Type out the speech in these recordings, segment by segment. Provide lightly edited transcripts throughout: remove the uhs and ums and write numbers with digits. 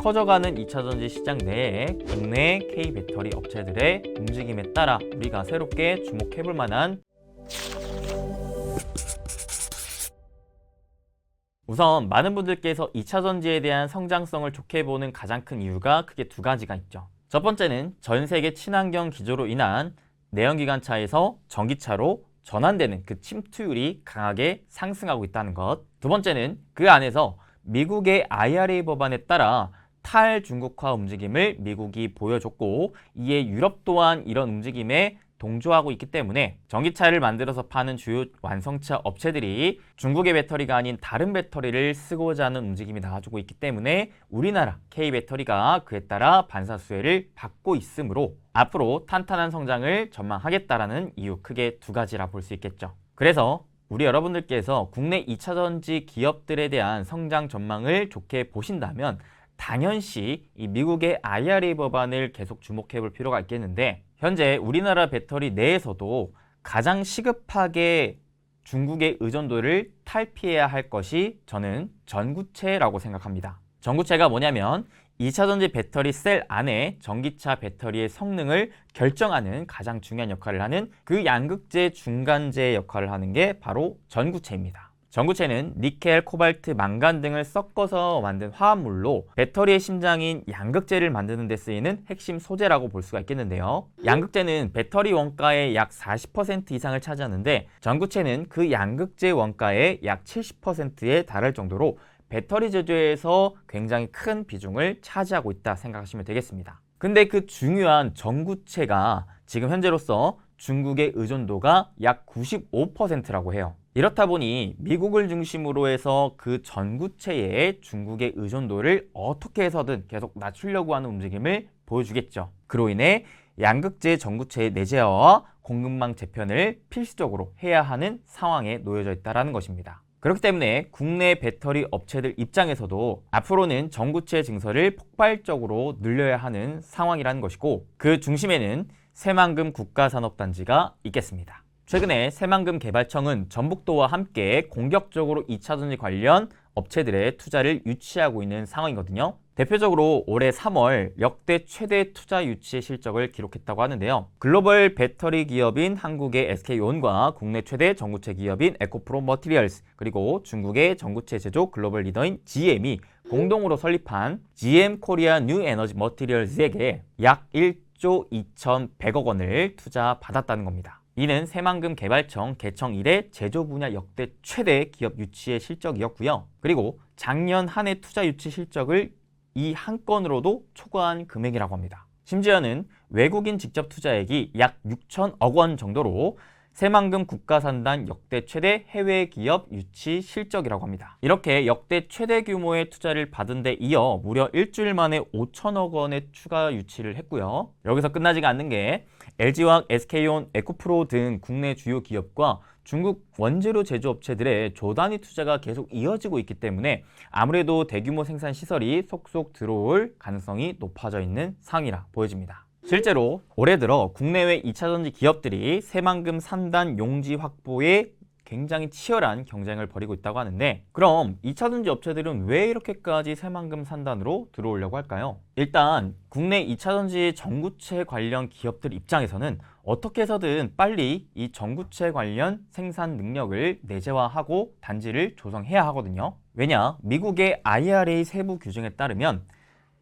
커져가는 2차전지 시장 내에 국내 K배터리 업체들의 움직임에 따라 우리가 새롭게 주목해볼 만한 우선 많은 분들께서 2차전지에 대한 성장성을 좋게 보는 가장 큰 이유가 크게 두 가지가 있죠. 첫 번째는 전 세계 친환경 기조로 인한 내연기관차에서 전기차로 전환되는 그 침투율이 강하게 상승하고 있다는 것. 두 번째는 그 안에서 미국의 IRA 법안에 따라 탈중국화 움직임을 미국이 보여줬고 이에 유럽 또한 이런 움직임에 동조하고 있기 때문에 전기차를 만들어서 파는 주요 완성차 업체들이 중국의 배터리가 아닌 다른 배터리를 쓰고자 하는 움직임이 나와주고 있기 때문에 우리나라 K배터리가 그에 따라 반사수혜를 받고 있으므로 앞으로 탄탄한 성장을 전망하겠다라는 이유 크게 두 가지라 볼 수 있겠죠. 그래서 우리 여러분들께서 국내 2차전지 기업들에 대한 성장 전망을 좋게 보신다면 당연시 이 미국의 IRA 법안을 계속 주목해 볼 필요가 있겠는데 현재 우리나라 배터리 내에서도 가장 시급하게 중국의 의존도를 탈피해야 할 것이 저는 전구체라고 생각합니다. 전구체가 뭐냐면 2차전지 배터리 셀 안에 전기차 배터리의 성능을 결정하는 가장 중요한 역할을 하는 그 양극재 중간재 역할을 하는 게 바로 전구체입니다. 전구체는 니켈, 코발트, 망간 등을 섞어서 만든 화합물로 배터리의 심장인 양극재를 만드는 데 쓰이는 핵심 소재라고 볼 수가 있겠는데요. 양극재는 배터리 원가의 약 40% 이상을 차지하는데 전구체는 그 양극재 원가의 약 70%에 달할 정도로 배터리 제조에서 굉장히 큰 비중을 차지하고 있다 생각하시면 되겠습니다. 근데 그 중요한 전구체가 지금 현재로서 중국의 의존도가 약 95%라고 해요. 이렇다 보니 미국을 중심으로 해서 그 전구체의 중국의 의존도를 어떻게 해서든 계속 낮추려고 하는 움직임을 보여주겠죠. 그로 인해 양극재 전구체의 내재화와 공급망 재편을 필수적으로 해야 하는 상황에 놓여져 있다는 것입니다. 그렇기 때문에 국내 배터리 업체들 입장에서도 앞으로는 전구체 증설을 폭발적으로 늘려야 하는 상황이라는 것이고 그 중심에는 새만금 국가산업단지가 있겠습니다. 최근에 새만금 개발청은 전북도와 함께 공격적으로 2차전지 관련 업체들의 투자를 유치하고 있는 상황이거든요. 대표적으로 올해 3월 역대 최대 투자 유치 실적을 기록했다고 하는데요. 글로벌 배터리 기업인 한국의 SK온과 국내 최대 전구체 기업인 에코프로 머티리얼스 그리고 중국의 전구체 제조 글로벌 리더인 GM이 공동으로 설립한 GM 코리아 뉴 에너지 머티리얼즈에게 약 1조 2,100억 원을 투자받았다는 겁니다. 이는 새만금 개발청 개청 이래 제조 분야 역대 최대 기업 유치의 실적이었고요. 그리고 작년 한 해 투자 유치 실적을 이 한 건으로도 초과한 금액이라고 합니다. 심지어는 외국인 직접 투자액이 약 6천억 원 정도로 새만금 국가산단 역대 최대 해외 기업 유치 실적이라고 합니다. 이렇게 역대 최대 규모의 투자를 받은 데 이어 무려 일주일 만에 5천억 원의 추가 유치를 했고요. 여기서 끝나지가 않는 게 LG화학, SK온, 에코프로 등 국내 주요 기업과 중국 원재료 제조업체들의 조단위 투자가 계속 이어지고 있기 때문에 아무래도 대규모 생산 시설이 속속 들어올 가능성이 높아져 있는 상황이라 보여집니다. 실제로 올해 들어 국내외 2차전지 기업들이 새만금 산단 용지 확보에 굉장히 치열한 경쟁을 벌이고 있다고 하는데 그럼 2차전지 업체들은 왜 이렇게까지 새만금 산단으로 들어오려고 할까요? 일단 국내 2차전지 전구체 관련 기업들 입장에서는 어떻게 해서든 빨리 이 전구체 관련 생산 능력을 내재화하고 단지를 조성해야 하거든요. 왜냐? 미국의 IRA 세부 규정에 따르면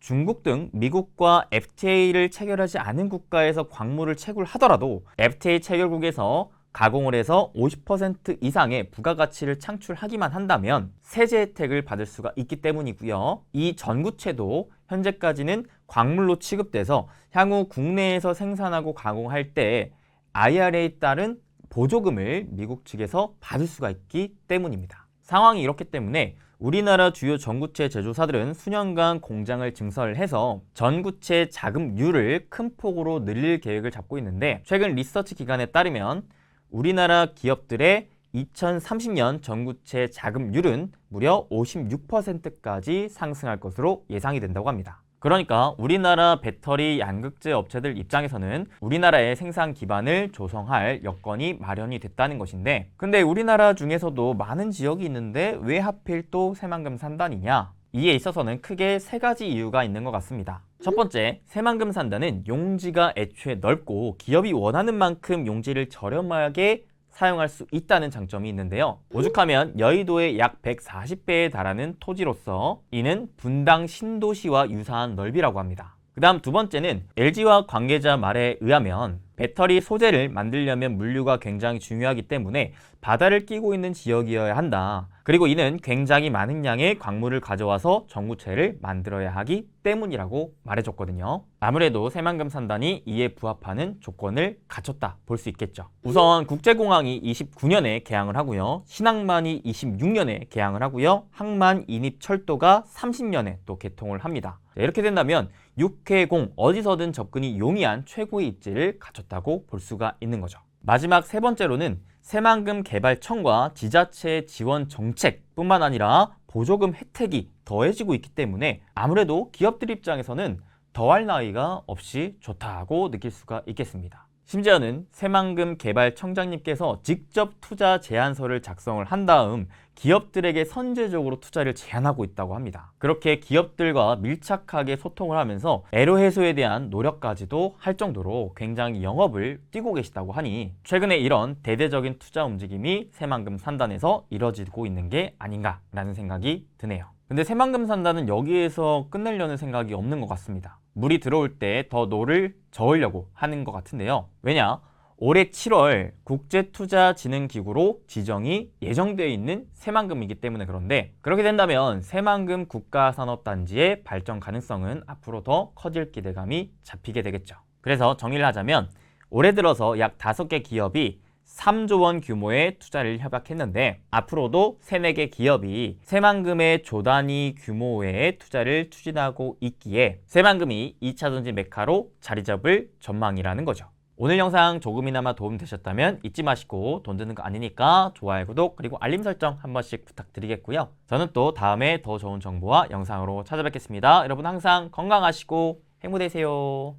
중국 등 미국과 FTA를 체결하지 않은 국가에서 광물을 채굴하더라도 FTA 체결국에서 가공을 해서 50% 이상의 부가가치를 창출하기만 한다면 세제 혜택을 받을 수가 있기 때문이고요. 이 전구체도 현재까지는 광물로 취급돼서 향후 국내에서 생산하고 가공할 때 IRA에 따른 보조금을 미국 측에서 받을 수가 있기 때문입니다. 상황이 이렇기 때문에 우리나라 주요 전구체 제조사들은 수년간 공장을 증설해서 전구체 자금률을 큰 폭으로 늘릴 계획을 잡고 있는데 최근 리서치 기관에 따르면 우리나라 기업들의 2030년 전구체 자금률은 무려 56%까지 상승할 것으로 예상이 된다고 합니다. 그러니까 우리나라 배터리 양극재 업체들 입장에서는 우리나라의 생산 기반을 조성할 여건이 마련이 됐다는 것인데 근데 우리나라 중에서도 많은 지역이 있는데 왜 하필 또 새만금 산단이냐? 이에 있어서는 크게 세 가지 이유가 있는 것 같습니다. 첫 번째, 새만금산단은 용지가 애초에 넓고 기업이 원하는 만큼 용지를 저렴하게 사용할 수 있다는 장점이 있는데요. 오죽하면 여의도의 약 140배에 달하는 토지로서 이는 분당 신도시와 유사한 넓이라고 합니다. 그 다음 두 번째는 LG화 관계자 말에 의하면 배터리 소재를 만들려면 물류가 굉장히 중요하기 때문에 바다를 끼고 있는 지역이어야 한다. 그리고 이는 굉장히 많은 양의 광물을 가져와서 전구체를 만들어야 하기 때문이라고 말해줬거든요. 아무래도 새만금산단이 이에 부합하는 조건을 갖췄다 볼 수 있겠죠. 우선 국제공항이 29년에 개항을 하고요. 신항만이 26년에 개항을 하고요. 항만 인입철도가 30년에 또 개통을 합니다. 이렇게 된다면 육해공 어디서든 접근이 용이한 최고의 입지를 갖췄다고 볼 수가 있는 거죠. 마지막 세 번째로는 새만금개발청과 지자체의 지원 정책뿐만 아니라 보조금 혜택이 더해지고 있기 때문에 아무래도 기업들 입장에서는 더할 나위가 없이 좋다고 느낄 수가 있겠습니다. 심지어는 새만금개발청장님께서 직접 투자 제안서를 작성을 한 다음 기업들에게 선제적으로 투자를 제안하고 있다고 합니다. 그렇게 기업들과 밀착하게 소통을 하면서 애로 해소에 대한 노력까지도 할 정도로 굉장히 영업을 뛰고 계시다고 하니 최근에 이런 대대적인 투자 움직임이 새만금산단에서 이뤄지고 있는 게 아닌가라는 생각이 드네요. 근데 새만금산단은 여기에서 끝내려는 생각이 없는 것 같습니다. 물이 들어올 때 더 노를 저으려고 하는 것 같은데요. 왜냐? 올해 7월 국제투자진흥기구로 지정이 예정되어 있는 새만금이기 때문에 그런데 그렇게 된다면 새만금 국가산업단지의 발전 가능성은 앞으로 더 커질 기대감이 잡히게 되겠죠. 그래서 정리를 하자면 올해 들어서 약 5개 기업이 3조 원 규모의 투자를 협약했는데 앞으로도 3, 4개 기업이 새만금의 조 단위 규모의 투자를 추진하고 있기에 새만금이 2차전지 메카로 자리 잡을 전망이라는 거죠. 오늘 영상 조금이나마 도움되셨다면 잊지 마시고 돈 드는 거 아니니까 좋아요, 구독, 그리고 알림 설정 한 번씩 부탁드리겠고요. 저는 또 다음에 더 좋은 정보와 영상으로 찾아뵙겠습니다. 여러분 항상 건강하시고 행복되세요.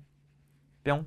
뿅.